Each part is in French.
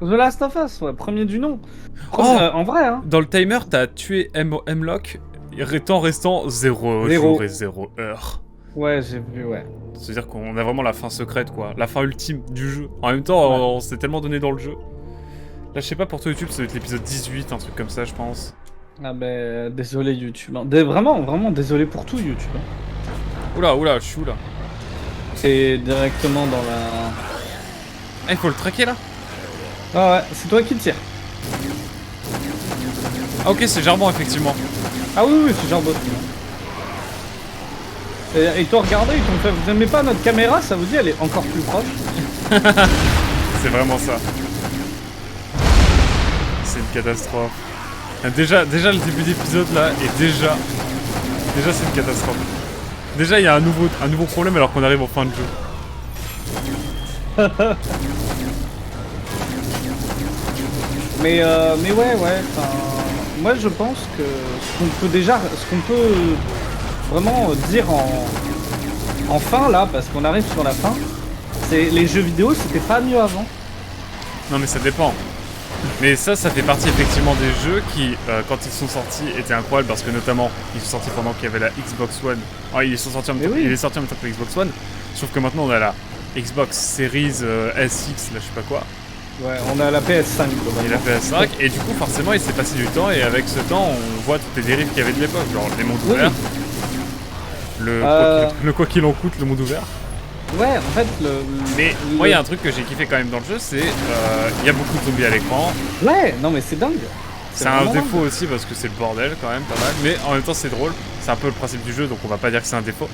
The Last of Us, ouais, premier du nom. Oh En vrai, hein. Dans le timer, t'as tué Hemlock, temps restant 0 Zéro. jour et 0 heure. Ouais, j'ai vu, ouais. C'est-à-dire qu'on a vraiment la fin secrète, quoi. La fin ultime du jeu. En même temps, Ouais. on s'est tellement donné dans le jeu. Là, je sais pas, pour toi, YouTube, ça doit être l'épisode 18, un truc comme ça, je pense. Ah ben, désolé YouTube. Hein. Vraiment, vraiment désolé pour tout YouTube. Hein. Oula, oula, je suis où, là? C'est directement dans la... Ah, il faut le traquer, là? Ah ouais, c'est toi qui tires. Ah, ok, c'est Gerbant, effectivement. Ah oui, oui, c'est genre boss. Et ils t'ont regardé, ils t'ont fait, vous aimez pas notre caméra, ça vous dit, elle est encore plus proche. C'est vraiment ça. C'est une catastrophe. Déjà le début d'épisode, là, est déjà c'est une catastrophe. Déjà, il y a un nouveau problème alors qu'on arrive en fin de jeu. Mais ouais, enfin, moi je pense que ce qu'on peut vraiment dire en fin là, parce qu'on arrive sur la fin, c'est les jeux vidéo, c'était pas mieux avant. Non, mais ça dépend. Mais ça fait partie effectivement des jeux qui, quand ils sont sortis, étaient incroyables parce que notamment, ils sont sortis pendant qu'il y avait la Xbox One. Ah, ils sont sortis en même temps, Oui. il est sorti en même temps que la Xbox One. Sauf que maintenant, on a la Xbox Series SX, là, je sais pas quoi. Ouais, on a la PS5 Et la PS5, et du coup, forcément, il s'est passé du temps, et avec ce temps, on voit toutes les dérives qu'il y avait de l'époque, genre les mondes Oui. ouverts, Euh. le quoi qu'il en coûte, le monde ouvert. Ouais, en fait, Mais moi, il y a un truc que j'ai kiffé quand même dans le jeu, c'est il y a beaucoup de zombies à l'écran. Ouais, non mais c'est dingue. C'est un défaut aussi parce que c'est le bordel quand même, pas mal. Mais en même temps, c'est drôle. C'est un peu le principe du jeu, donc on va pas dire que c'est un défaut.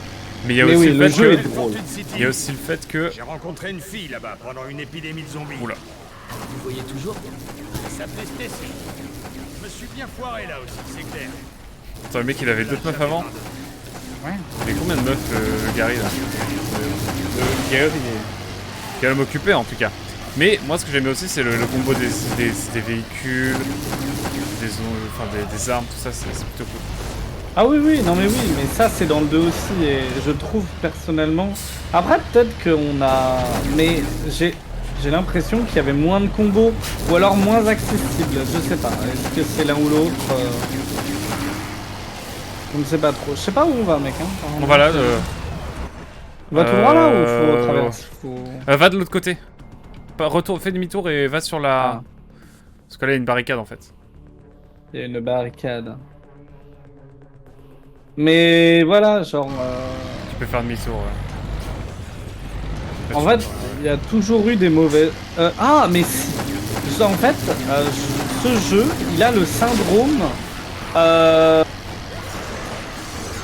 Mais il y a aussi le fait que. Il y a aussi le fait que. J'ai rencontré une fille là-bas pendant une épidémie de zombies. Oula. Vous voyez toujours? Elle s'appelait Stacy. Je me suis bien foiré là aussi, c'est clair. Attends, le mec il avait d'autres meufs avant. Ouais. Il avait combien de meufs, Gary là Gary, qui allait m'occuper en tout cas. Mais moi, ce que j'aimais aussi, c'est le combo des véhicules, des armes, tout ça, c'est plutôt cool. Ah oui, oui, non mais oui, mais ça c'est dans le 2 aussi et je trouve personnellement... Après peut-être qu'on a... Mais j'ai l'impression qu'il y avait moins de combos ou alors moins accessible, je sais pas. Est-ce que c'est l'un ou l'autre Je ne sais pas trop. Je sais pas où on va mec. Hein, On va là, on va tout droit là ou faut traverser va de l'autre côté. Retour, fais demi-tour et va sur la... Ah. Parce que là, il y a une barricade en fait. Il y a une barricade. Mais voilà, genre... Tu peux faire demi-tour, ouais. En fait, il y a toujours eu des mauvais... ah, mais si. En fait, ce jeu, il a le syndrome...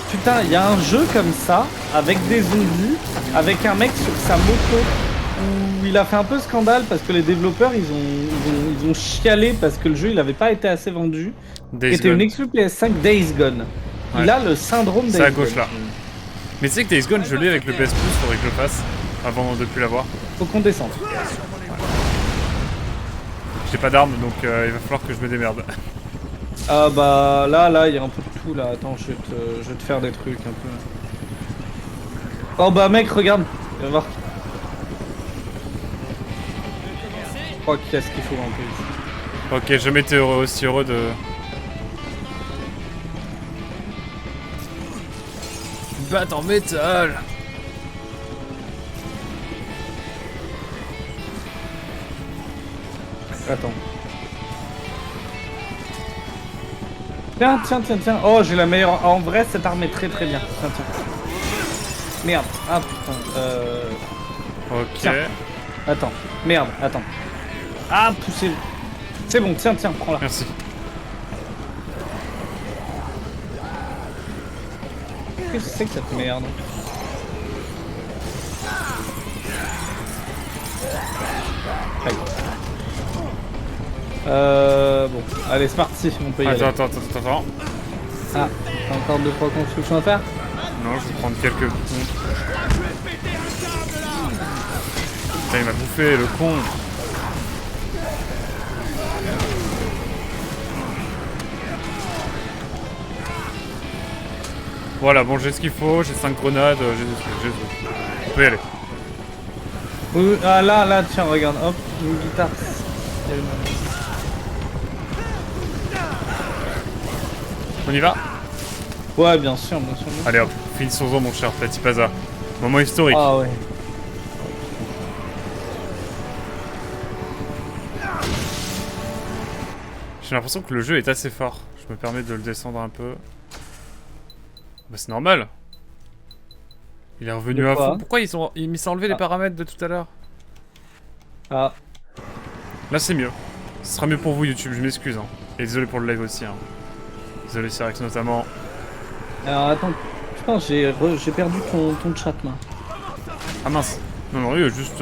Putain, il y a un jeu comme ça, avec des zombies, avec un mec sur sa moto, où il a fait un peu scandale parce que les développeurs, ils ont chialé parce que le jeu, il avait pas été assez vendu. Days C'était Gone. une exclu PS5 Days Gone. Il Ouais. a le syndrome Days C'est à Gone. gauche là. Mais tu sais que Days Gone, je l'ai avec le PS Plus, faudrait que je le fasse avant de plus l'avoir. Faut qu'on descende. J'ai pas d'armes donc il va falloir que je me démerde. Ah bah là, il y a un peu de tout là. Attends, je vais te faire des trucs un peu. Oh bah mec, regarde. Tu vas voir. Je crois qu'il y a ce qu'il faut un peu ici. Ok, jamais été aussi heureux de... Batte en métal. Attends. Tiens. Oh, j'ai la meilleure. En vrai, cette arme est très bien. Tiens. Merde. Ah putain. Ok. Tiens. Attends. Merde. Attends. Ah, poussez. C'est bon. Tiens. Prends-la. Merci. Qu'est-ce que c'est que cette merde? Aïe. Bon, allez, c'est parti, on peut y aller. Attends. Ah, t'as encore 2-3 constructions à faire? Non, je vais prendre quelques pompes. Putain, il m'a bouffé, le con. Voilà, bon, j'ai ce qu'il faut, j'ai 5 grenades, j'ai tout. On peut y aller. Oui, ah là, tiens, regarde, hop, une guitare. Il y a une- On y va? Ouais, bien sûr, bien sûr. Bien sûr. Allez hop, finissons-en mon cher Petit Paza. Moment historique. Ah ouais. J'ai l'impression que le jeu est assez fort. Je me permets de le descendre un peu. Bah c'est normal. Il est revenu De à quoi fond. Pourquoi ils s'est enlevé les Ah. paramètres de tout à l'heure? Ah. Là c'est mieux. Ce sera mieux pour vous YouTube, je m'excuse. Hein. Et désolé pour le live aussi. Hein. Désolé Cyrex notamment. Alors attends. Putain, j'ai perdu ton chat là. Ah mince. Non non, il y a juste...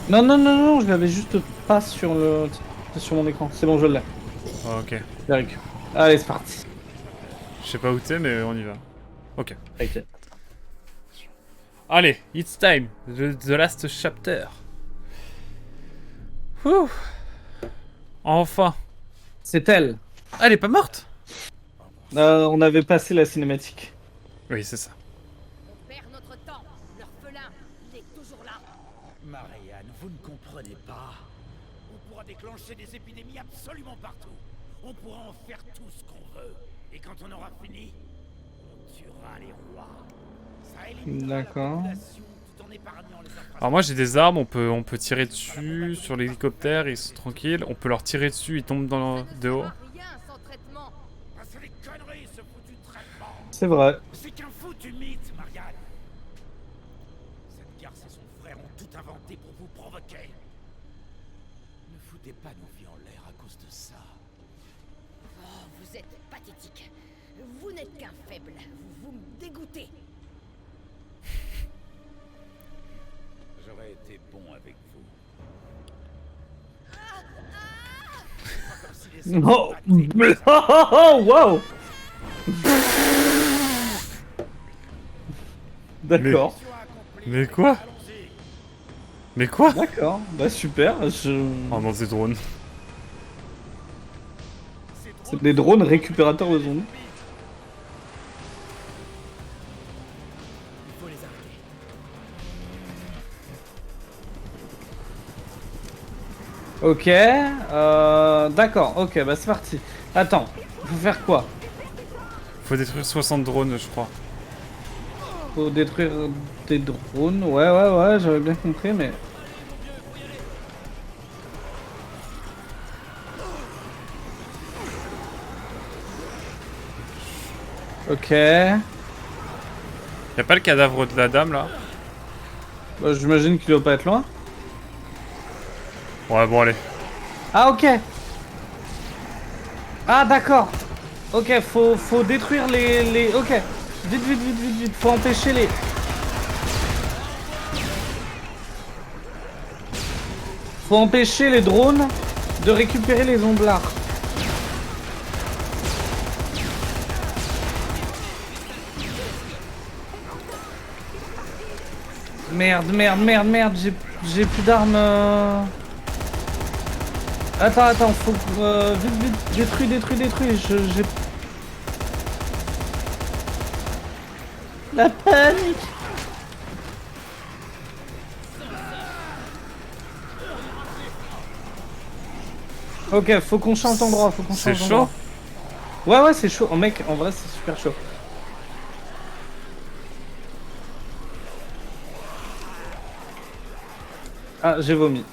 Non, non, non, non, je l'avais juste pas sur mon écran. C'est bon, je l'ai. Oh, ok. Je l'ai récupéré. Allez, c'est parti. Je sais pas où t'es mais on y va. Ok. Ok. Allez, it's time. The last chapter. Ouh. Enfin. C'est elle. Ah, elle est pas morte? On avait passé la cinématique. Oui, c'est ça. On perd notre temps. L'orphelin, il est toujours là. Marianne, vous ne comprenez pas. On pourra déclencher des épidémies absolument partout. On pourra en faire tout ce qu'on veut. Et quand on aura fini, on tuera les rois. Ça éliminera la D'accord. population tout en épargnant les infrastructures. Alors moi j'ai des armes, on peut tirer dessus sur l'hélicoptère, ils sont tranquilles. On peut leur tirer dessus, ils tombent dans de haut. Rien sans traitement. Ah, c'est des conneries, ce foutu traitement. C'est vrai. C'est qu'un foutu mythe, Marianne. Cette garce et son frère ont tout inventé pour vous provoquer. Ne foutez pas nos vies en l'air à cause de ça. Oh, vous êtes pathétique. Vous n'êtes qu'un faible. Vous me dégoûtez. J'aurais été bon avec vous. Non. Oh, wow. D'accord. Mais quoi? Mais quoi? D'accord. Bah super. Oh non, c'est drone. C'est des drones récupérateurs de zombies. Il faut les arrêter. Ok. D'accord. Ok, bah c'est parti. Attends. Faut faire quoi? Faut détruire 60 drones, je crois. Faut détruire des drones. Ouais, ouais, ouais. J'avais bien compris, mais... Ok. Y'a pas le cadavre de la dame là? Bah, j'imagine qu'il doit pas être loin. Ouais, bon, allez. Ah, ok. Ah, d'accord. Ok, faut détruire les... Ok. Vite, vite, vite, vite, vite. Faut empêcher les... Faut empêcher les drones de récupérer les omblards. Merde, merde, merde, merde, j'ai plus d'armes. Attends, attends, faut vite, vite, détruis, détruis, détruis. J'ai la panique. Ok, faut qu'on change d'endroit, faut qu'on C'est change d'endroit. chaud? Ouais, ouais, c'est chaud. Oh mec, en vrai, c'est super chaud. Ah, j'ai vomi.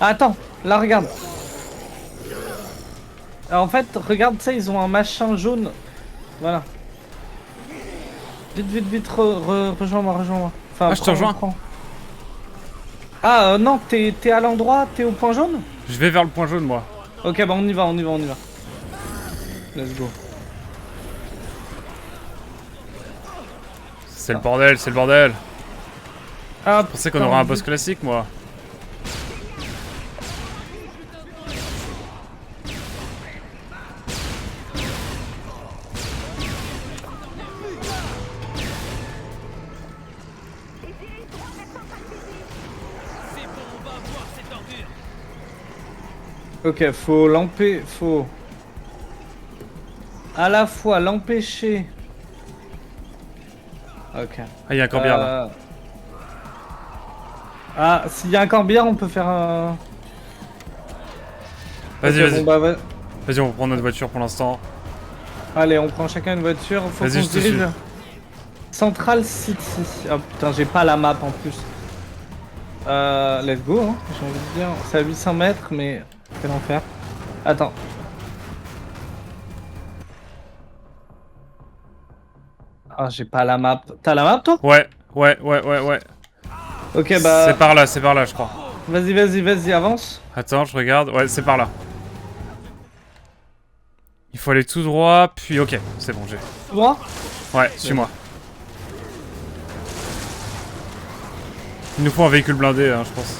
Ah, attends, là, regarde. Alors, en fait, regarde ça, ils ont un machin jaune. Voilà. Vite, vite, vite, rejoins-moi, rejoins-moi. Enfin, Ah, je te rejoins. prends. Ah, non, t'es à l'endroit, t'es au point jaune? Je vais vers le point jaune, moi. Ok, bah on y va, on y va, on y va. Let's go. C'est le bordel, c'est le bordel. Ah, Je pensais qu'on aurait un boss classique, moi. Ok, faut faut à la fois l'empêcher. Ok. Ah, il y a un corbière là. Ah, s'il y a un corbillard, on peut faire un... Vas-y, Ok, vas-y. bon, bah, Vas-y, on va prendre notre voiture pour l'instant. allez, on prend chacun une voiture. Faut qu'on Vas-y, se je te dirige suis. vers Central City. Ah putain, j'ai pas la map en plus. Let's go, hein, j'ai envie de dire. C'est à 800 mètres, mais quel enfer. Attends. Ah, j'ai pas la map. T'as la map, toi? Ouais. Ok, bah... C'est par là, je crois. Vas-y, avance. Attends, je regarde. Ouais, c'est par là. Il faut aller tout droit, puis ok, c'est bon, j'ai. Tu vois? Ouais, suis-moi. Il nous faut un véhicule blindé, hein, je pense.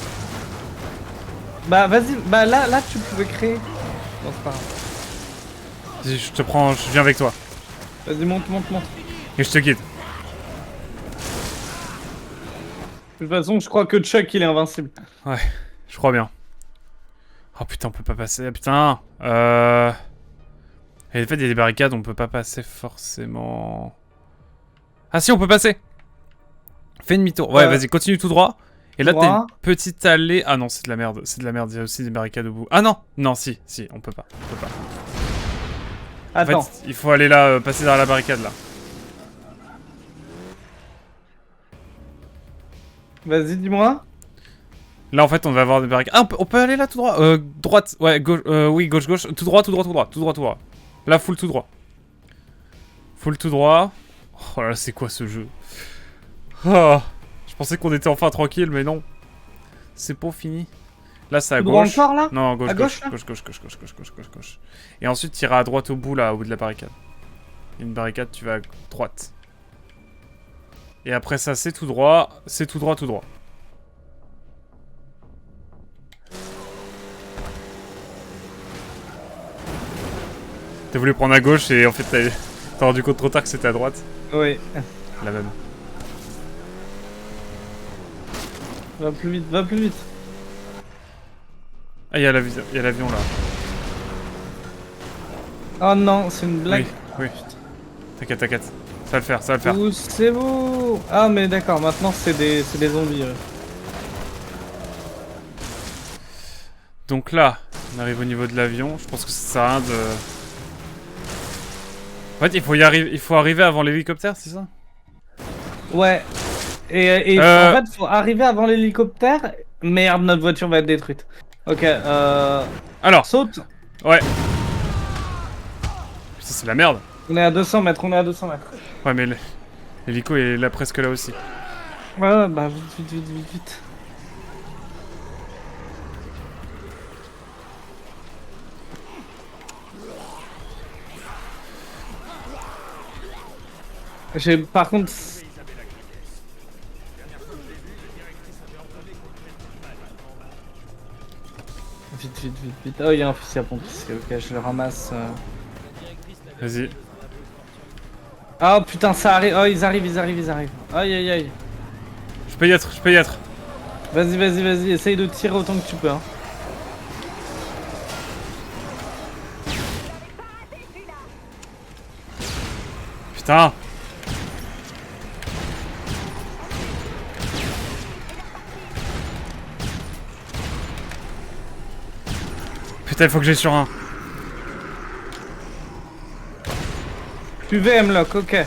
Bah, vas-y. Bah, là, tu pouvais créer. Bon, c'est pas grave. Vas-y, je te prends, je viens avec toi. Vas-y, monte. Et je te guide. De toute façon, je crois que Chuck, il est invincible. Ouais, je crois bien. Oh putain, on peut pas passer. Putain. Et en fait, il y a des barricades, on peut pas passer forcément. Ah si, on peut passer. Fais demi-tour. Ouais, vas-y, continue tout droit. Et là, t'as une petite allée. Ah non, c'est de la merde. C'est de la merde. Il y a aussi des barricades au bout. Ah non, non, si, on peut pas. Attends. En fait, il faut aller là, passer derrière la barricade là. Vas-y, dis-moi. Là, en fait, on va avoir des barricades. Ah, on peut aller là tout droit. Droite. Ouais, gauche. Oui, gauche. Tout droit. Là, full tout droit. Oh là là, c'est quoi ce jeu? Oh, je pensais qu'on était enfin tranquille, mais non. C'est pas fini. Là, c'est à gauche. Encore là? Non, gauche, à gauche, gauche. Et ensuite, tu iras à droite au bout, là, au bout de la barricade. Une barricade, tu vas à droite. Et après ça, c'est tout droit. C'est tout droit. T'as voulu prendre à gauche et en fait, t'as rendu compte trop tard que c'était à droite. Oui. La même. Va plus vite. Ah, il y a l'avion là. Oh non, c'est une blague. Oui. T'inquiète. Ça va le faire. Ouh, c'est beau. Ah, mais d'accord, maintenant c'est des zombies. Donc là, on arrive au niveau de l'avion. Je pense que ça sert à rien de... En fait, il faut arriver avant l'hélicoptère, c'est ça? Ouais. Et en fait, faut arriver avant l'hélicoptère. Merde, notre voiture va être détruite. Ok, Alors, saute. ouais. Putain, c'est la merde. On est à 200 mètres. Ouais, mais l'hélico est là presque là aussi. Ouais, bah vite. Par contre... Vite. Oh, il y a un fusil à pompe ici. Ok, je le ramasse. Vas-y. Oh putain, ça arrive. Oh, ils arrivent. Aïe. Je peux y être. Vas-y. Essaye de tirer autant que tu peux. Hein. Putain. Putain, il faut que j'aille sur un. Tu veux Hemlock, ok.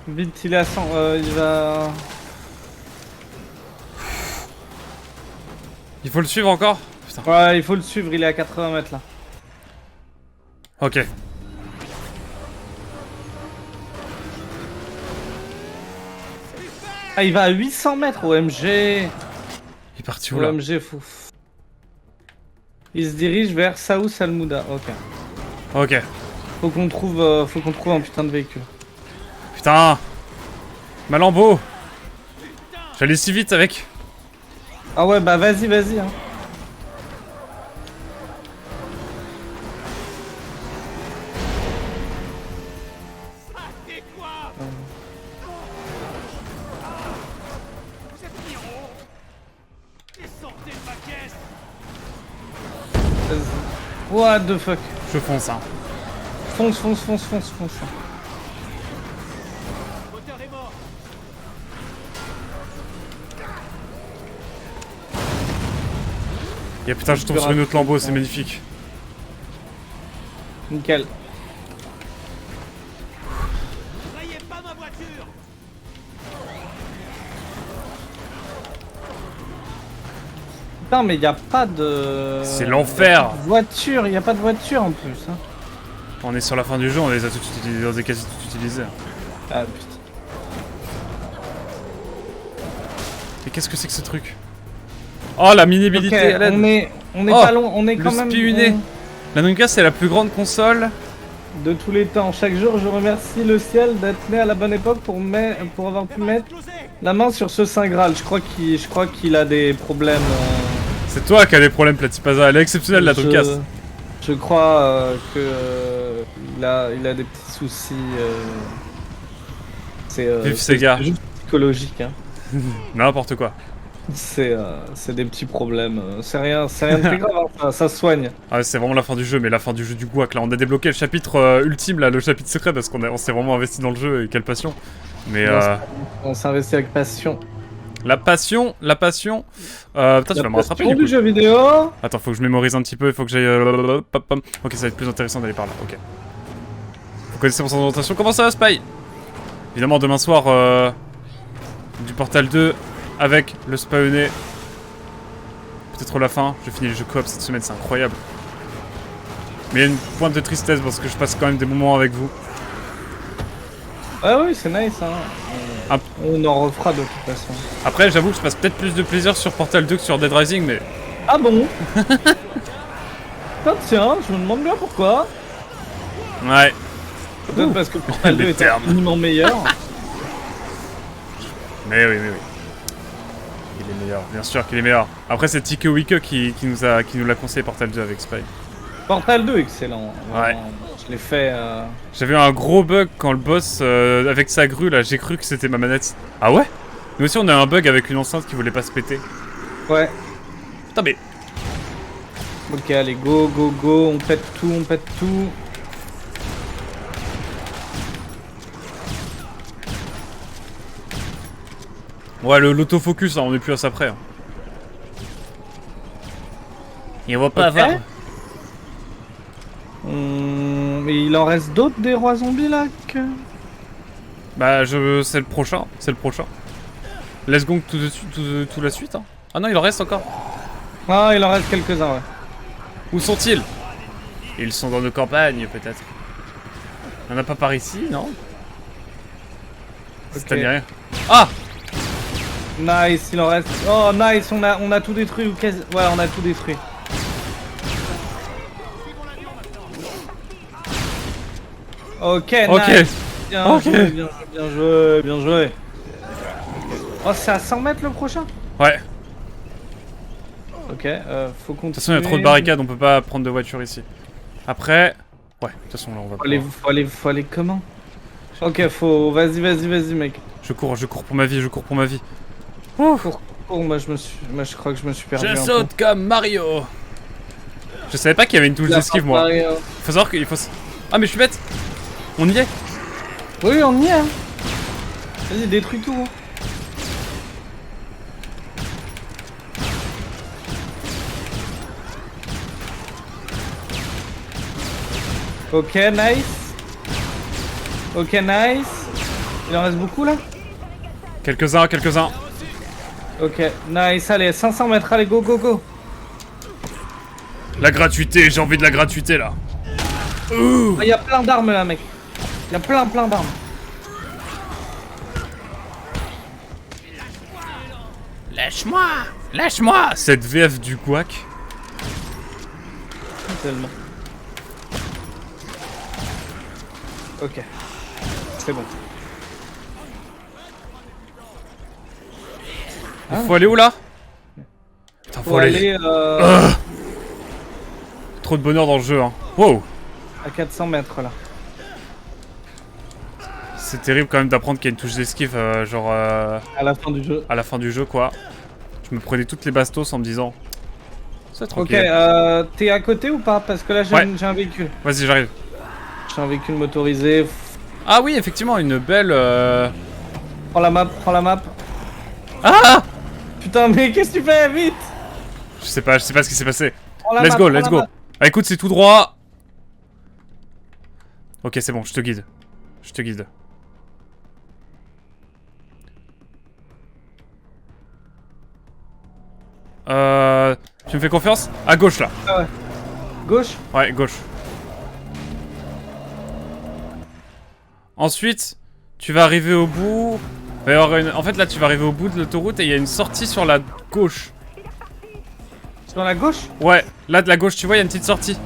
Vite, il est à 100, il va... Il faut le suivre encore? Putain. Ouais, il faut le suivre, il est à 80 mètres là. Ok. Ah, il va à 800 mètres, OMG. Il est parti où là? OMG, fou. Il se dirige vers Saou Salmouda, ok. Ok. Faut qu'on trouve un putain de véhicule. Putain. Malambo. J'allais si vite avec. Ah ouais, bah vas-y, hein. What the fuck? Je fonce, hein. Fonce. Et putain, je tombe sur une autre lambeau, c'est magnifique. Nickel. Rayez pas ma voiture. Putain, mais y a pas de... C'est l'enfer. Voiture, y a pas de voiture en plus. Hein. On est sur la fin du jeu, on les a toutes utilisées, on les a quasi toutes utilisées. Ah putain. Et qu'est-ce que c'est que ce truc? Oh, la minibilité Ok, à l'aide. on est Oh, pas loin, on est quand Le même... spiuné. La Dreamcast, c'est la plus grande console. De tous les temps. Chaque jour, je remercie le ciel d'être né à la bonne époque pour avoir pu mettre la main sur ce Saint Graal. Je crois qu'il a des problèmes. C'est toi qui as des problèmes, Platipaza. Elle est exceptionnelle, la Dreamcast. Je crois que il a des petits soucis. Vive Sega. C'est juste psychologique. Hein. N'importe quoi. C'est des petits problèmes. C'est rien de très grave. Hein, ça se soigne. Ah, c'est vraiment la fin du jeu, mais la fin du jeu du Gouac. Là, on a débloqué le chapitre ultime, là, le chapitre secret, parce qu'on s'est vraiment investi dans le jeu et quelle passion. Mais On s'investit avec passion. la passion. Putain, tu vas me rattraper Du du coup. jeu vidéo. Attends, faut que je mémorise un petit peu, il faut que j'aille. Ok, ça va être plus intéressant d'aller par là, ok. Vous connaissez mon sens d'orientation. Comment ça va, Spy? Évidemment, demain soir, du Portal 2 avec le Spy. Peut-être la fin, je finis le jeu coop cette semaine, c'est incroyable. Mais il y a une pointe de tristesse parce que je passe quand même des moments avec vous. Ah oui, c'est nice. Hein. Ah. On en refera de toute façon. Après, j'avoue que je passe peut-être plus de plaisir sur Portal 2 que sur Dead Rising, mais. Ah bon? Putain, tiens, je me demande bien pourquoi. Ouais. Peut-être parce que Portal 2 les est termes. infiniment meilleur. Mais oui. Il est meilleur, bien sûr qu'il est meilleur. Après, c'est Tike Wike qui nous l'a conseillé Portal 2 avec Spy. Portal 2, excellent. Ouais. Je l'ai fait. J'avais eu un gros bug quand le boss, avec sa grue là, j'ai cru que c'était ma manette. Ah ouais? Nous aussi, on a un bug avec une enceinte qui voulait pas se péter. Ouais. Putain, mais. Ok, allez, go, on pète tout. Ouais, l'autofocus, hein, on est plus à ça près. Hein. Et on va pas avoir. Mais il en reste d'autres des rois zombies là que... Bah, c'est le prochain, Let's go tout la suite. Hein. Ah non, il en reste encore. Ah, il en reste quelques-uns, ouais. Où sont-ils? Ils sont dans nos campagnes, peut-être. Il y en a pas par ici, non? Ok. C'est rien. Ah! Nice, il en reste. Oh, nice, on a tout détruit ou quasi. Ouais, on a tout détruit. Ok, Ok. nice. Bien Ok. joué, bien joué. Oh, c'est à 100 mètres le prochain? Ouais. Ok, faut continuer. De toute façon, il y a trop de barricades, on peut pas prendre de voiture ici. Après. Ouais, de toute façon, là, on va pas. Faut aller comment? Ok, faut. Vas-y, mec. Je cours pour ma vie, Cours, moi je crois que je me suis perdu. Je un saute comme Mario. Je savais pas qu'il y avait une touche peu. d'esquive, moi. Faut savoir qu'il faut. Ah, mais je suis bête. On y est. Oui, on y est. Hein. Vas-y, détruis tout. Hein. Ok, nice. Il en reste beaucoup là? Quelques-uns. Ok, nice, allez, 500 mètres, allez, go. La gratuité, j'ai envie de la gratuité là. Il y a plein d'armes là, mec. Il y a plein d'armes. Lâche-moi. Cette VF du Quack. Tellement. Ok. C'est bon. Il faut aller où là? Putain, Faut aller Trop de bonheur dans le jeu, hein. Wow. à 400 mètres là. C'est terrible quand même d'apprendre qu'il y a une touche d'esquive, genre À la fin du jeu. à la fin du jeu, quoi. Je me prenais toutes les bastos en me disant. C'est Ok, tranquille. t'es à côté ou pas? Parce que là j'ai Ouais. j'ai un véhicule. Vas-y, j'arrive. J'ai un véhicule motorisé. Ah oui, effectivement, une belle Prends la map, prends la map. Ah! Putain, mais qu'est-ce que tu fais? Vite! Je sais pas ce qui s'est passé. Prends la Let's map, go, prends let's la go. map. Ah, écoute, c'est tout droit. Ok, c'est bon, je te guide. Je te guide. Tu me fais confiance? À gauche, là. Ah ouais. Gauche? Ouais, gauche. Ensuite, tu vas arriver au bout. Il va y avoir en fait, là, tu vas arriver au bout de l'autoroute et il y a une sortie sur la gauche. Sur la gauche? Ouais, là, de la gauche, tu vois, il y a une petite sortie.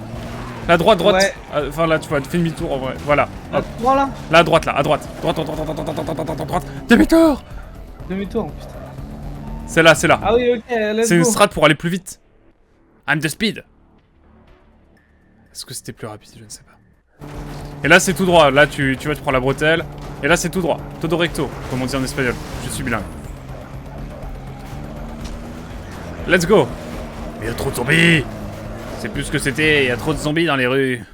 La droite, droite. Ouais. Enfin, là, tu vois, fais demi-tour en vrai. Voilà. Hop. Voilà. Là, à droite, là, à droite. Droite, droite, droite, droite, droite, droite, droite, droite. Demi-tour! Demi-tour, putain. C'est là, c'est là. Ah oui, ok, let's C'est une go. strat pour aller plus vite. I'm the speed. Est-ce que c'était plus rapide? Je ne sais pas. Et là, c'est tout droit. Là, tu vois, tu prends la bretelle. Et là, c'est tout droit. Todo recto, comme on dit en espagnol. Je suis bilingue. Let's go. Mais il y a trop de zombies. C'est plus ce que c'était. Il y a trop de zombies dans les rues.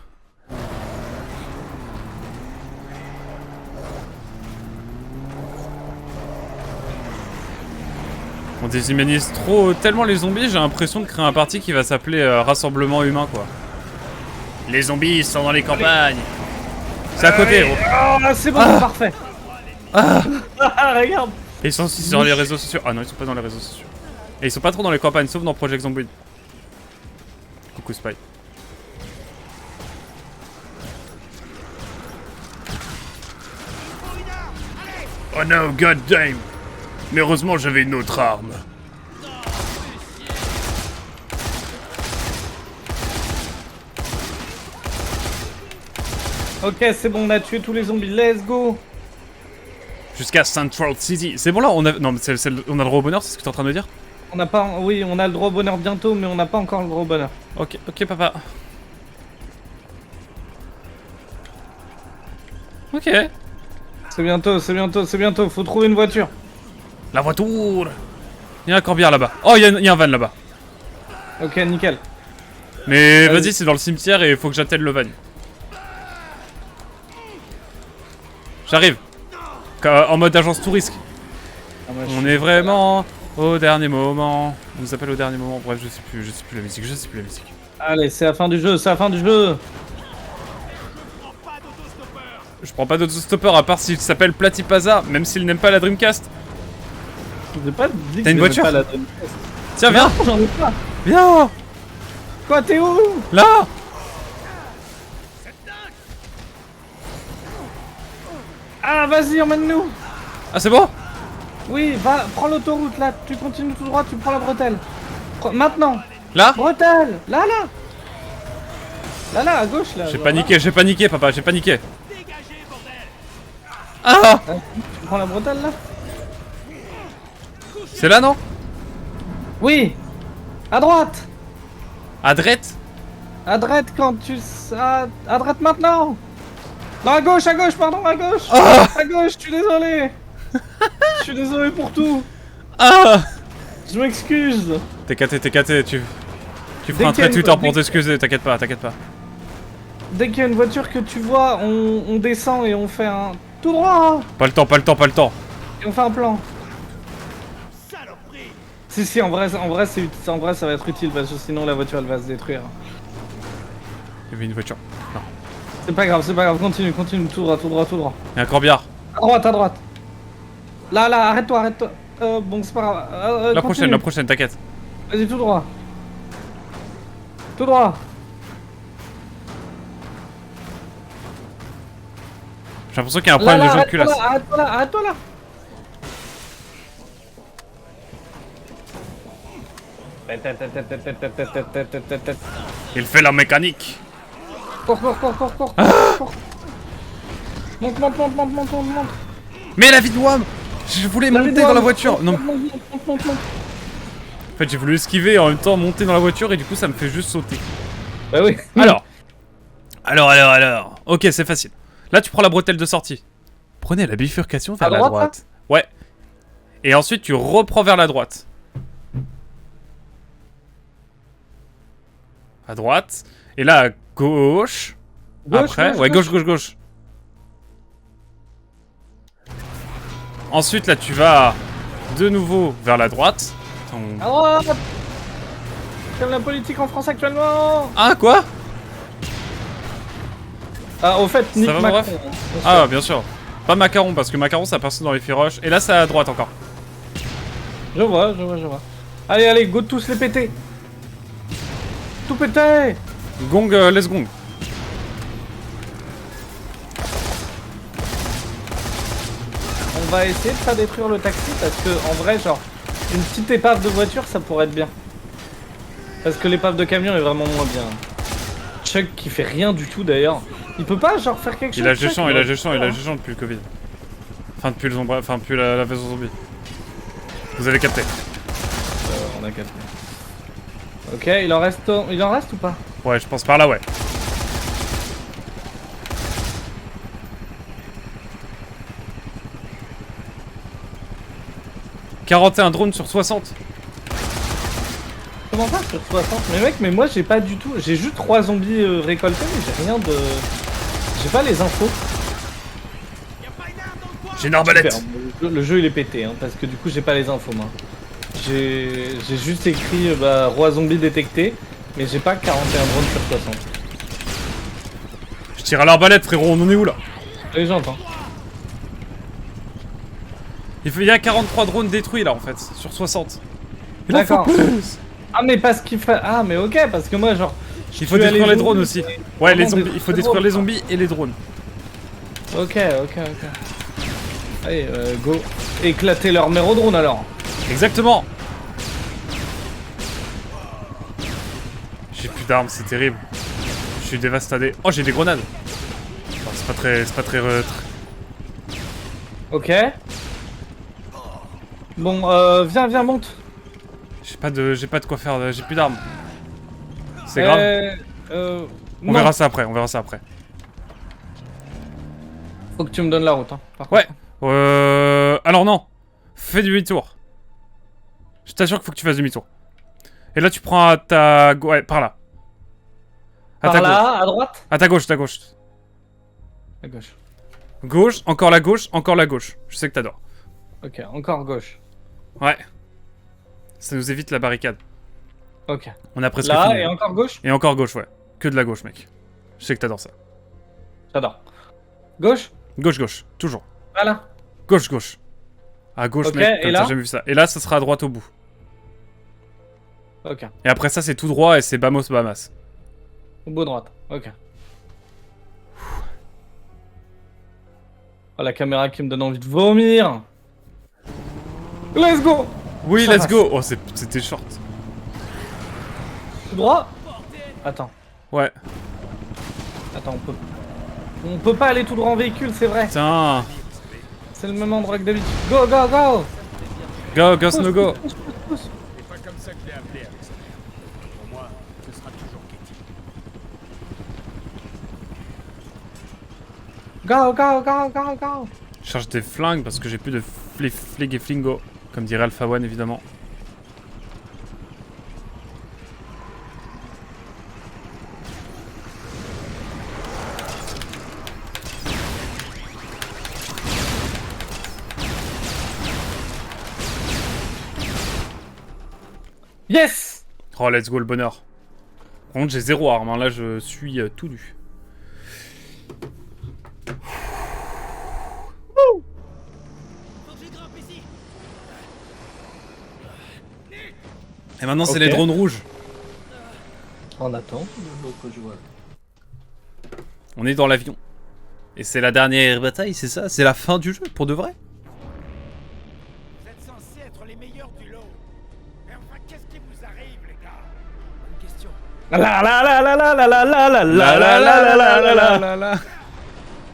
On déshumanise tellement les zombies, j'ai l'impression de créer un parti qui va s'appeler Rassemblement Humain, quoi. Les zombies sont dans les campagnes. C'est à côté, gros. Oh, c'est bon, c'est parfait. Regarde. Et ils sont aussi sur les réseaux sociaux. Ah non, ils sont pas dans les réseaux sociaux. Et ils sont pas trop dans les campagnes, sauf dans Project Zomboid. Coucou Spy. Oh no, god damn. Mais heureusement, j'avais une autre arme. Ok, c'est bon, on a tué tous les zombies, let's go. Jusqu'à Central City. C'est bon là, on a... Non, mais on a le droit au bonheur, c'est ce que t'es en train de me dire? On n'a pas... Oui, on a le droit au bonheur bientôt, mais on n'a pas encore le droit au bonheur. Ok, ok papa. Ok. C'est bientôt, c'est bientôt, c'est bientôt, faut trouver une voiture. La voiture. Il y a un corbière là-bas. Oh, il y a un van là-bas. Ok, nickel. Mais Vas-y. vas-y, c'est dans le cimetière et il faut que j'attelle le van. J'arrive. En mode agence tout risque. Ah, moi, On est vraiment au dernier moment. On nous appelle au dernier moment. Bref, je sais plus la musique, je sais plus la musique. Allez, c'est la fin du jeu, c'est la fin du jeu. Je prends pas d'autostopper à part s'il s'appelle Platypasa, même s'il n'aime pas la Dreamcast. J'ai pas dit que T'as une j'aimais voiture pas la Dreamcast. Tiens, viens. Non, j'en ai pas. Viens. Quoi, t'es où? Là. Ah, vas-y, emmène-nous. Ah, c'est bon. Oui, va, prends l'autoroute là, tu continues tout droit, tu prends la bretelle. Maintenant. Là. Bretelle. Là, là. Là, là, à gauche là. J'ai voilà. paniqué papa, j'ai paniqué. Ah. Tu prends la bretelle là? C'est là, non? Oui. À droite. À droite. À droite quand tu... à droite maintenant. Non, à gauche, pardon, à gauche. Ah. À gauche, je suis désolé. Je suis désolé pour tout. Ah. Je m'excuse. T'es caté, tu feras un Dès qu'il y a trait une- Twitter pour dès- t'excuser, t'inquiète pas. Dès qu'il y a une voiture que tu vois, on descend et on fait un... Tout droit. Pas le temps. Et on fait un plan. Saloperie! Si, en vrai, ça va être utile parce que sinon la voiture elle va se détruire. Il y avait une voiture. Non. C'est pas grave, continue, tout droit. Il y a un corbillard. À droite. Là, arrête-toi. Bon, c'est pas grave. La Continue. prochaine, t'inquiète. Vas-y, tout droit. Tout droit. J'ai l'impression qu'il y a un problème de jeu de culasse. Arrête-toi là. Il fait la mécanique. Cours. Monte. Mais la vie de Wam. Je voulais monter dans la voiture. Non. Monte. En fait, j'ai voulu esquiver et en même temps monter dans la voiture et du coup, ça me fait juste sauter. Bah oui. Alors. Ok, c'est facile. Là, tu prends la bretelle de sortie. Prenez la bifurcation vers À la droite, droite. Ouais. Et ensuite, tu reprends vers la droite. À droite. Et là, à gauche. Après. Ouais, gauche. Ensuite, là, tu vas de nouveau vers la droite. À droite. Comme la politique en France actuellement. Ah, quoi? Ah, au fait, Nick Ça va, Macron. bref Ah, bien sûr. Pas Macaron, parce que Macaron, ça passe dans les firoches. Et là, c'est à droite encore. Je vois. Allez, go de tous les péter. Tout péter. Gong, let's gong. On va essayer de pas détruire le taxi parce que en vrai, genre, une petite épave de voiture, ça pourrait être bien. Parce que l'épave de camion est vraiment moins bien. Chuck qui fait rien du tout d'ailleurs. Il peut pas genre faire quelque chose. Il a géchant Chuck, depuis le Covid. Enfin, depuis le zombie, enfin, depuis la vaison zombie. Vous avez capté. On a capté. Ok, il en reste ou pas? Ouais, je pense par là, ouais. « 41 drones sur 60 ». Comment ça sur 60? Mais mec, mais moi j'ai pas du tout. J'ai juste 3 zombies récoltés, mais j'ai rien de. J'ai pas les infos. J'ai une arbalète. Super. Le jeu il est pété, hein, parce que du coup j'ai pas les infos moi. J'ai juste écrit roi zombie détecté, mais j'ai pas 41 drones sur 60. Je tire à l'arbalète, frérot, on en est où là? Oui, j'entends. Il y a 43 drones détruits là en fait, sur 60. D'accord. Ah mais parce qu'il fait... Ah mais ok, parce que moi genre... Il faut détruire les drones aussi. Ouais, les zombies, il faut détruire les zombies et les drones. Ok. Allez, go. Éclater leur mère au drone alors. Exactement. J'ai plus d'armes, c'est terrible. Je suis dévasté. Oh, j'ai des grenades. Enfin, c'est pas très Ok. Bon, viens, monte. J'ai pas de quoi faire, j'ai plus d'armes. C'est grave. On verra ça après, Faut que tu me donnes la route, hein. Par Ouais. contre. Alors non. Fais demi-tour. Je t'assure qu'il faut que tu fasses demi-tour. Et là, tu prends à ta gauche. Ouais, par là. Par là, à droite? À ta gauche. À gauche. Gauche, encore la gauche. Je sais que t'adores. Ok, encore gauche. Ouais. Ça nous évite la barricade. Ok. On a presque Là, fini. et encore gauche? Et encore gauche, ouais. Que de la gauche, mec. Je sais que t'adores ça. J'adore. Gauche? Gauche, toujours. Voilà. Gauche. À gauche, Ok, mec, et comme là t'as jamais vu ça. Et là, ça sera à droite au bout. Ok. Et après ça, c'est tout droit et c'est Bamos Bahamas. Au bout droite. Ok. Oh, la caméra qui me donne envie de vomir. Let's go. Oui, Ça let's passe. go. Oh, c'était short. Tout droit. Attends, Ouais. on peut pas aller tout droit en véhicule, c'est vrai. Tiens. C'est le même endroit que d'habitude. Go. Go, Ghost no go. Pousse. C'est pas comme ça que je l'ai appelé, Alex. Pour moi, ce sera toujours Kitty. Go. Je cherche des flingues parce que j'ai plus de flig et flingo. Comme dirait Alpha One, évidemment. Yes. Oh, let's go, le bonheur. Par contre, j'ai 0 arme, hein. Là, je suis tout nu. Et maintenant, c'est Ok. les drones rouges. On attend. On est dans l'avion. Et c'est la dernière bataille, c'est ça? C'est la fin du jeu, pour de vrai? Vous êtes censés être les meilleurs du lot. Mais enfin, qu'est-ce qui vous arrive, les gars? Bonne question.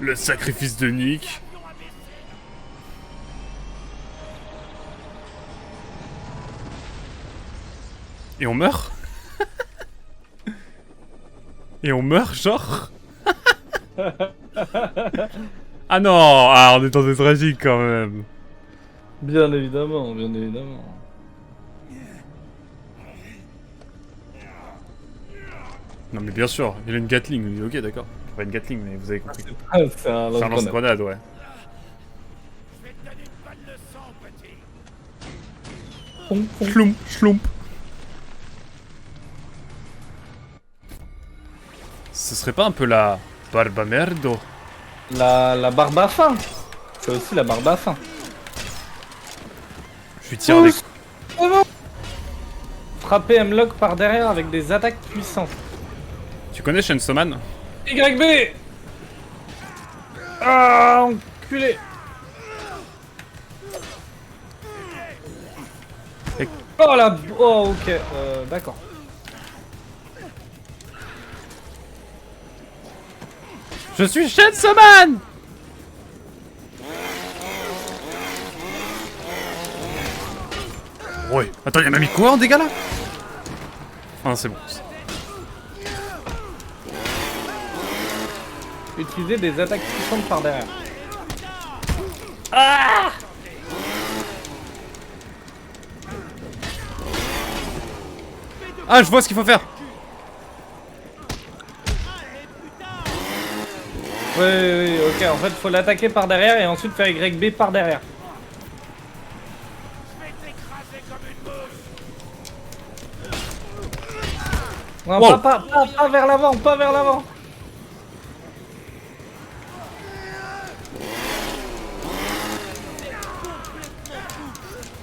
Le sacrifice de Nick. Et on meurt? Et on meurt, genre? Ah non! Ah, on est dans des tragiques quand même. Bien évidemment. Non mais bien sûr, il a une Gatling, ok d'accord. Pas une Gatling, mais vous avez compris. C'est un C'est un lance-grenade, ouais. Je vais te donner une balle de Chlomp, chlomp. Ce serait pas un peu la barba merdo? La barbe à faim. C'est aussi la barbe à faim. Je lui tire des... Oh non. Frapper Hemlock par derrière avec des attaques puissantes. Tu connais Chainsaw Man? YB. Ah, enculé. Et- Oh la... Oh ok, d'accord. Je suis Chainsaw Man! Ouais. Attends, il m'a mis quoi en dégâts là? Ah, c'est bon. Utiliser des attaques puissantes par derrière. Ah, je vois ce qu'il faut faire. Oui, ok, en fait, faut l'attaquer par derrière et ensuite faire YB par derrière. Non, Wow. pas vers l'avant, pas vers l'avant.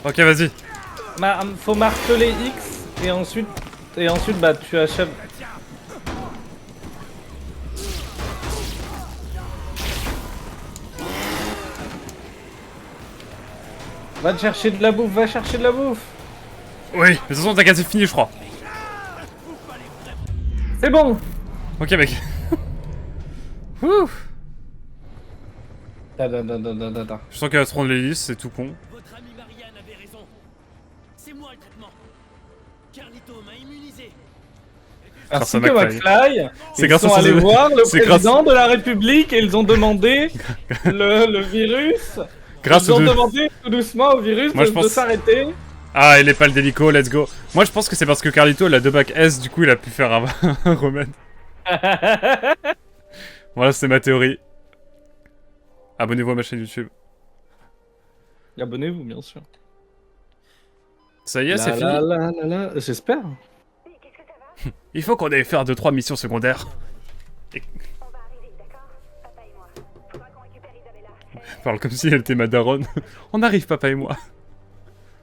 Ok, vas-y. Faut marteler X et ensuite bah tu achèves. Va te chercher de la bouffe, va chercher de la bouffe. Oui, mais de toute façon, ta case est finie, je crois. C'est bon. Ok, mec. Ouh. Ta. Je sens qu'elle va se prendre l'hélice, c'est tout con. Votre amie Marianne avait raison. C'est moi le traitement. Carlito m'a immunisé. Grâce à Ainsi que McFly. McFly, C'est ils grâce sont à son- allés voir le c'est président de la République et ils ont demandé le virus. Grâce Ils aux ont deux... demandé tout doucement au virus Moi, je de pense- s'arrêter. Ah, il est pas le délico, let's go. Moi, je pense que c'est parce que Carlito, il a 2 bacs S, du coup, il a pu faire un remède. Voilà, c'est ma théorie. Abonnez-vous à ma chaîne YouTube. Abonnez-vous, bien sûr. Ça y est, c'est fini. J'espère. Il faut qu'on aille faire 2-3 missions secondaires. On va arriver, d'accord? Papa et moi. Faudra qu'on récupère Isabella. Elle parle comme si elle était ma daronne. On arrive, papa et moi.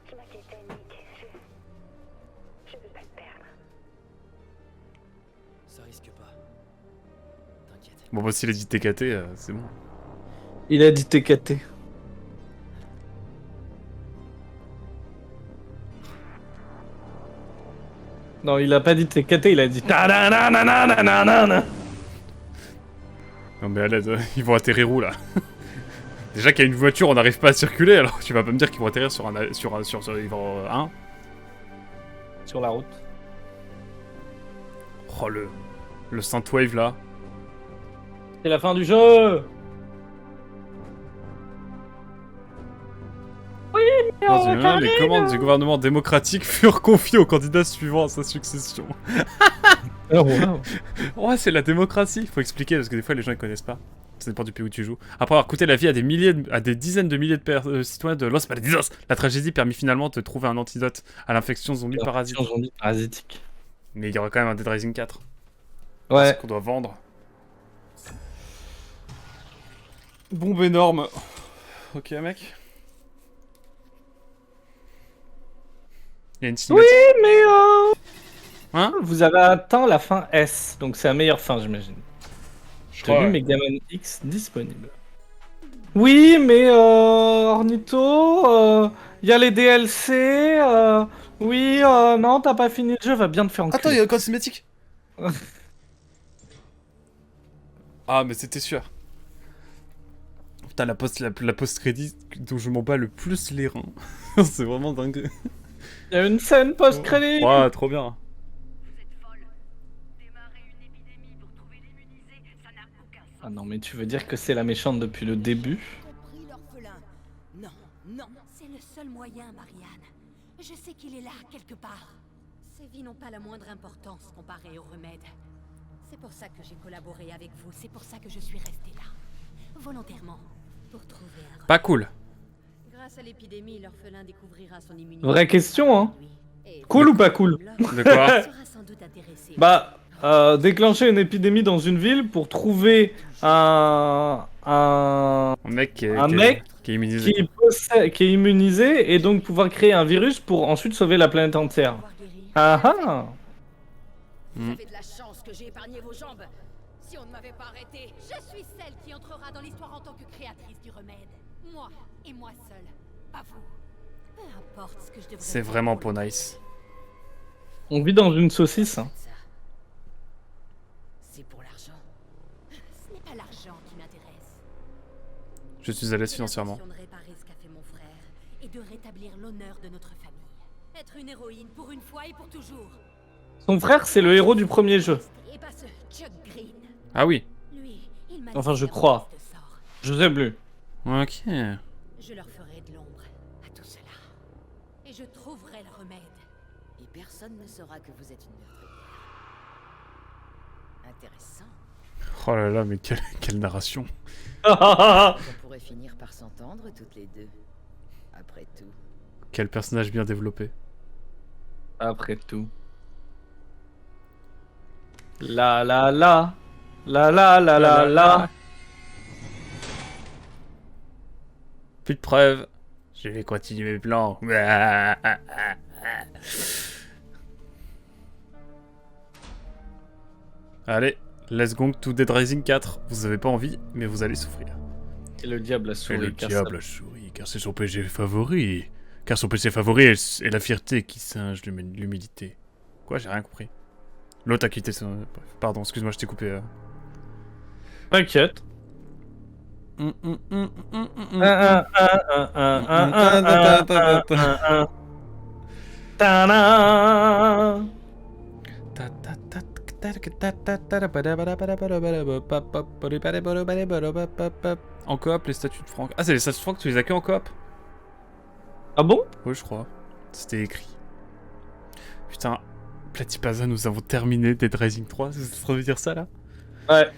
Je m'inquiétais, Nick. Je veux pas te perdre. Ça risque pas. T'inquiète. Bon, bah, s'il a dit TKT, c'est bon. Il a dit TKT. Non, il a pas dit TKT, il a dit ta-da-na-na-na-na-na-na. Non, mais à l'aide, ils vont atterrir où, là? Déjà qu'il y a une voiture, on n'arrive pas à circuler, alors tu vas pas me dire qu'ils vont atterrir sur un... sur ils vont... Hein? Sur la route. Oh, le Synthwave, là. C'est la fin du jeu. Dans une main, les commandes du gouvernement démocratique furent confiées au candidat suivant à sa succession. Oh, wow. Ouais, c'est la démocratie. Faut expliquer parce que des fois les gens ils connaissent pas. Ça dépend du pays où tu joues. Après avoir coûté la vie à des dizaines de milliers de citoyens de Los Malditos, la tragédie permit finalement de trouver un antidote à l'infection zombie parasite. Zombie parasitique. Mais il y aura quand même un Dead Rising 4. Ouais. Qu'on doit vendre. Bombe énorme. Ok, mec. Il y a une cinématique. Oui, mais Hein? vous avez atteint la fin S, donc c'est la meilleure fin, j'imagine. Tenue Ouais. Megaman X disponible. Oui, mais Ornito, il y a les DLC. Oui, non, t'as pas fini le jeu, va bien te faire enculer. Attends, il y a encore une cinématique. Ah, mais c'était sûr. Putain, la post-crédit dont je m'en bats le plus les reins. C'est vraiment dingue. Il y a une scène post-crédit. Ouais, trop bien. Vous êtes folle. Démarrer une épidémie pour trouver l'immunisé, ça n'a aucun sens. Ah non, mais tu veux dire que c'est la méchante depuis le début? Compris l'orphelin. Non, non. C'est le seul moyen, Marianne. Je sais qu'il est là, quelque part. Ces vies n'ont pas la moindre importance comparée au remède. C'est pour ça que j'ai collaboré avec vous. C'est pour ça que je suis restée là. Volontairement. Pour trouver un remède. Pas cool. Grâce à l'épidémie, l'orphelin découvrira son immunité. Vraie question, hein. Et Cool ou pas cool? De quoi? sera sans doute intéressé. Bah, déclencher une épidémie dans une ville pour trouver un Un mec qui est, mec qui est immunisé. qui est immunisé et donc pouvoir créer un virus pour ensuite sauver la planète entière. Avoir guéri. Ah ah. Vous avez de la chance que j'ai épargné vos jambes. Si on ne m'avait pas arrêté, je suis celle qui entrera dans l'histoire en tant que créatrice du remède. Moi et moi seule. Pas vous. Peu importe ce que je devrais C'est faire vraiment pour pas le nice. On vit dans une saucisse. Hein. ça. C'est pour l'argent. Ce n'est pas l'argent qui m'intéresse. Je suis à l'aise J'ai financièrement. l'intention de réparer ce qu'a fait mon frère et de rétablir l'honneur de notre famille. Être une héroïne pour une fois et pour toujours. Son frère, c'est le héros du premier jeu. Et pas ce Chuck Green. Ah oui. Lui, il m'a Enfin, laissé je la crois. mauvaise de sort. Je sais plus. Ok. Je leur ferai de l'ombre à tout cela. Et je trouverai le remède. Et personne ne saura que vous êtes une meurtrière. Intéressant. Oh là là, mais quelle narration. On pourrait finir par s'entendre toutes les deux. Après tout. Quel personnage bien développé. Après tout. La la la. La la la la la. Plus de preuves. Je vais continuer mes plans. Allez, let's go to Dead Rising 4. Vous avez pas envie, mais vous allez souffrir. Et le diable a Et souri. le car diable a souri, car c'est son péché favori. Car son péché favori est la fierté qui singe l'humilité. Quoi, j'ai rien compris. L'autre a quitté son... Bref, pardon, excuse-moi, je t'ai coupé. T'inquiète. Ta-da. En coop, les statues de Franck. Ah, c'est les statues de Franck, tu les as que en coop? Ah bon? Oui, je crois. C'était écrit. Putain, Platypasa, nous avons terminé Dead Rising 3. Ça veut dire ça là? Ouais.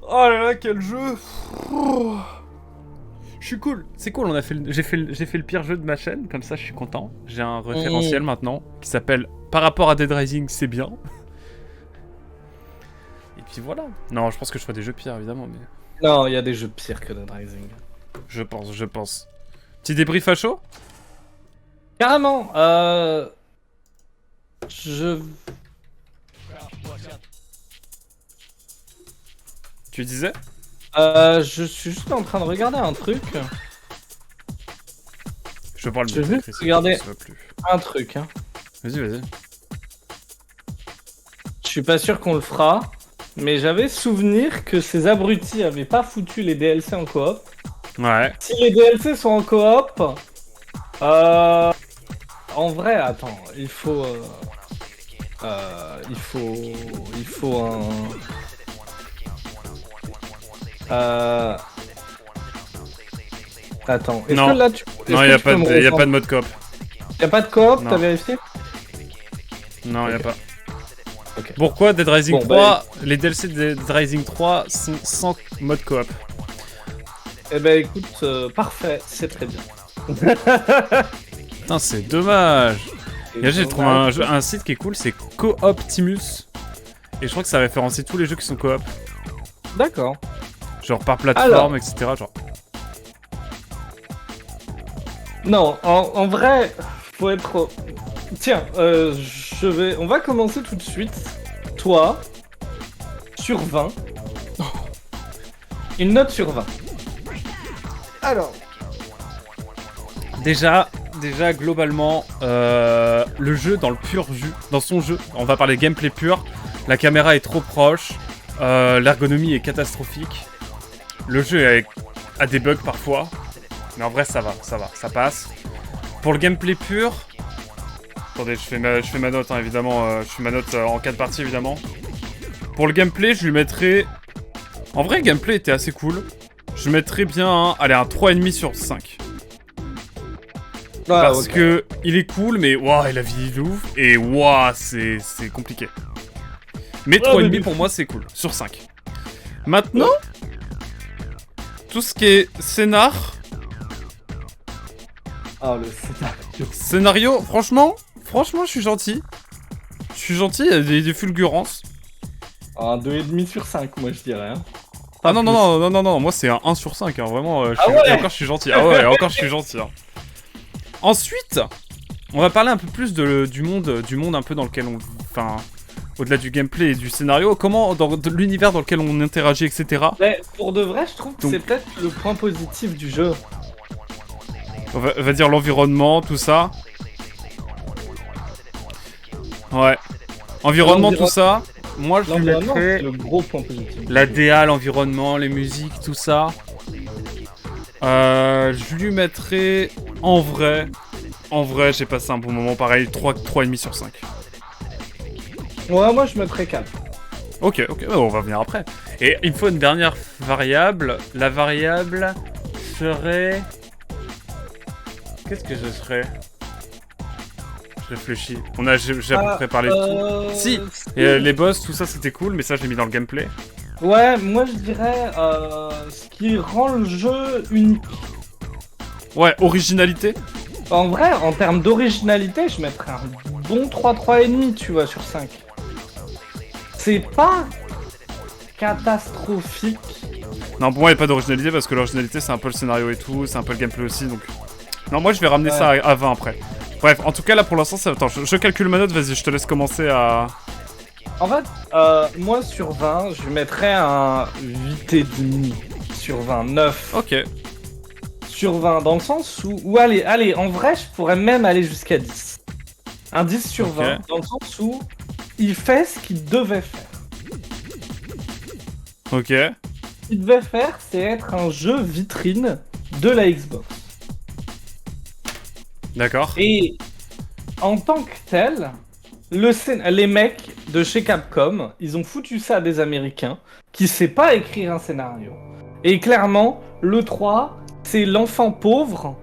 Oh là là, quel jeu! Je suis cool. C'est cool, j'ai fait le pire jeu de ma chaîne, comme ça je suis content. J'ai un référentiel maintenant qui s'appelle Par rapport à Dead Rising, c'est bien. Et puis voilà. Non, je pense que je ferai des jeux pires évidemment, mais. Non, il y a des jeux pires que Dead Rising. Je pense. Petit débrief à chaud? Carrément. Je. Tu disais? Je suis juste en train de regarder un truc. Je parle Je de vais regarder plus. un truc. Hein. Vas-y. Je suis pas sûr qu'on le fera, mais j'avais souvenir que ces abrutis avaient pas foutu les DLC en coop. Ouais. Si les DLC sont en coop, en vrai, attends, il faut un. Attends, est-ce Non. que là tu. Non, y a pas de mode coop. Y'a pas de coop, Non. t'as vérifié? Non, y a pas. Ok. Pourquoi Dead Rising Bon, 3, les DLC de Dead Rising 3 sont sans mode coop? Eh ben écoute, parfait, c'est très bien. Putain, c'est dommage. Et là, j'ai trouvé un site qui est cool, c'est Cooptimus. Et je crois que ça référencie tous les jeux qui sont coop. D'accord. Genre par plateforme, Alors. etc. Genre. Non, en vrai, faut être. Tiens, on va commencer tout de suite. Toi, sur 20. Une note sur 20. Alors. Déjà, globalement, le jeu dans le pur jus, dans son jeu, on va parler gameplay pur. La caméra est trop proche, l'ergonomie est catastrophique. Le jeu a des bugs parfois, mais en vrai ça va, ça passe. Pour le gameplay pur, attendez, je fais ma note hein, évidemment, je fais ma note en 4 parties évidemment. Pour le gameplay, je lui mettrais, en vrai, le gameplay était assez cool. Je mettrais bien, allez, un 3,5 sur 5. Parce ok. que il est cool, mais waouh, la vie est ouf, et waouh, c'est compliqué. Mais 3,5 mais- pour moi, c'est cool, sur 5. Maintenant, tout ce qui est scénar, Oh, le scénario. Scénario, franchement, je suis gentil. Je suis gentil, il y a des fulgurances. Un 2,5 sur 5, moi, je dirais. Hein. Ah non, non, moi c'est un 1 sur 5, hein, vraiment, et encore je suis gentil. Ah ouais, encore je suis gentil. Hein. Ensuite, on va parler un peu plus du monde un peu dans lequel on... Enfin, au-delà du gameplay et du scénario, comment, dans l'univers dans lequel on interagit, etc. Mais pour de vrai, je trouve que Donc- c'est peut-être le point positif du jeu. On va dire l'environnement, tout ça. Ouais. Environnement, tout ça. Moi, je lui L'environnement, c'est mettrais le gros point positif. la DA, l'environnement, les musiques, tout ça. Je lui mettrais en vrai, j'ai passé un bon moment, pareil, 3,5 sur 5. Ouais, moi, je mettrais 4. Ok, on va venir après. Et il me faut une dernière variable. La variable serait... Qu'est-ce que je serais? Je réfléchis. J'ai à peu près parlé de tout. Si. Et, les boss, tout ça, c'était cool, mais ça, je l'ai mis dans le gameplay. Ouais, moi, je dirais ce qui rend le jeu unique. Ouais, originalité. En vrai, en termes d'originalité, je mettrais un bon 3,5, tu vois, sur 5. C'est pas catastrophique. Non, pour moi, il n'y a pas d'originalité parce que l'originalité, c'est un peu le scénario et tout, c'est un peu le gameplay aussi, donc... Non, moi, je vais ramener ça à 20 après. Bref, en tout cas, là, pour l'instant, ça... Attends, je calcule ma note, vas-y, je te laisse commencer à... En fait, moi, sur 20, je mettrais un 8,5 sur 20, 9. Ok. Sur 20, dans le sens où allez, en vrai, je pourrais même aller jusqu'à 10. Un 10 sur 20, dans le sens où il fait ce qu'il devait faire. Ok. Ce qu'il devait faire, c'est être un jeu vitrine de la Xbox. D'accord. Et en tant que tel, les mecs de chez Capcom, ils ont foutu ça à des Américains qui ne savent pas écrire un scénario. Et clairement, le 3, c'est l'enfant pauvre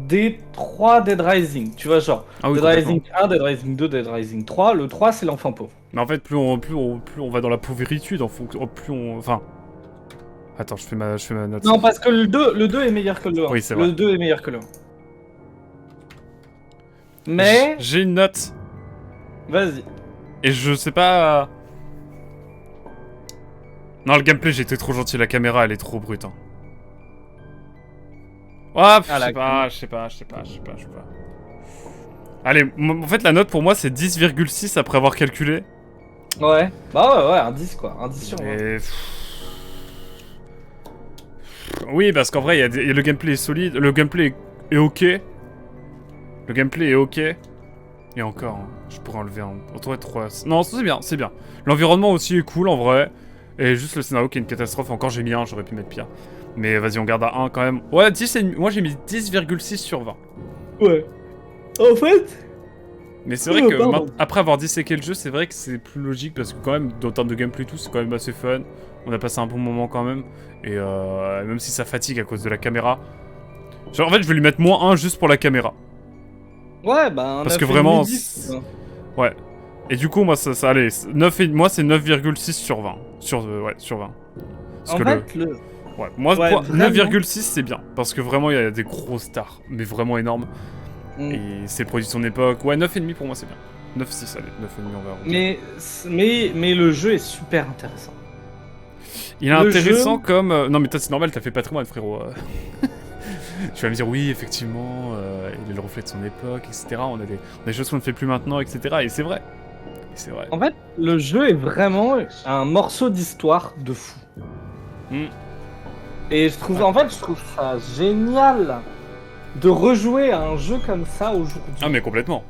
des 3 Dead Rising. Tu vois, genre, Ah oui, Dead Rising 1, Dead Rising 2, Dead Rising 3. Le 3, c'est l'enfant pauvre. Mais en fait, plus on va dans la pauvritude, plus on... Enfin... Attends, je fais ma note. Non, parce que le 2 est meilleur que le 1. Oui, c'est vrai. Le 2 est meilleur que le 1. Mais... J'ai une note. Vas-y. Et je sais pas... Non, le gameplay, j'ai été trop gentil. La caméra, elle est trop brute. Hein. Ouais, je sais pas. Allez, en fait, la note pour moi, c'est 10,6 après avoir calculé. Ouais. Bah ouais, un 10 quoi. Un 10 sur 20. Et... Oui, parce qu'en vrai, le gameplay est solide. Le gameplay est ok. Le gameplay est ok. Et encore, hein, je pourrais enlever un... Autour de 3... Non, c'est bien, c'est bien. L'environnement aussi est cool, en vrai. Et juste le scénario qui est une catastrophe. Encore, j'ai mis 1, j'aurais pu mettre pire. Mais vas-y, on garde à 1 quand même. Ouais, 10 et... Moi, j'ai mis 10,6 sur 20. Ouais. En fait... Mais c'est vrai que après avoir disséqué le jeu, c'est vrai que c'est plus logique parce que quand même, en termes de gameplay et tout, c'est quand même assez fun. On a passé un bon moment quand même. Et même si ça fatigue à cause de la caméra. Genre, en fait, je vais lui mettre -1 juste pour la caméra. Ouais, bah... Parce que vraiment... Ouais. Et du coup, moi, ça allait. 9 et... Moi, c'est 9,6 sur 20. Sur 20. Parce en que fait, Ouais, moi, ouais, 9,6 c'est bien. Parce que vraiment, il y a des gros stars. Mais vraiment énormes. Et c'est le produit de son époque. Ouais, 9,5 pour moi, c'est bien. 9,6, allez. 9,5, on verra. Mais le jeu est super intéressant. Il est intéressant comme... Non, mais toi, c'est normal, t'as fait patrimoine, frérot. Tu vas me dire, oui, effectivement, il est le reflet de son époque, etc. On a des choses qu'on ne fait plus maintenant, etc. Et c'est vrai. C'est vrai. En fait, le jeu est vraiment un morceau d'histoire de fou. Et je trouve ça génial de rejouer à un jeu comme ça aujourd'hui. Ah, mais complètement.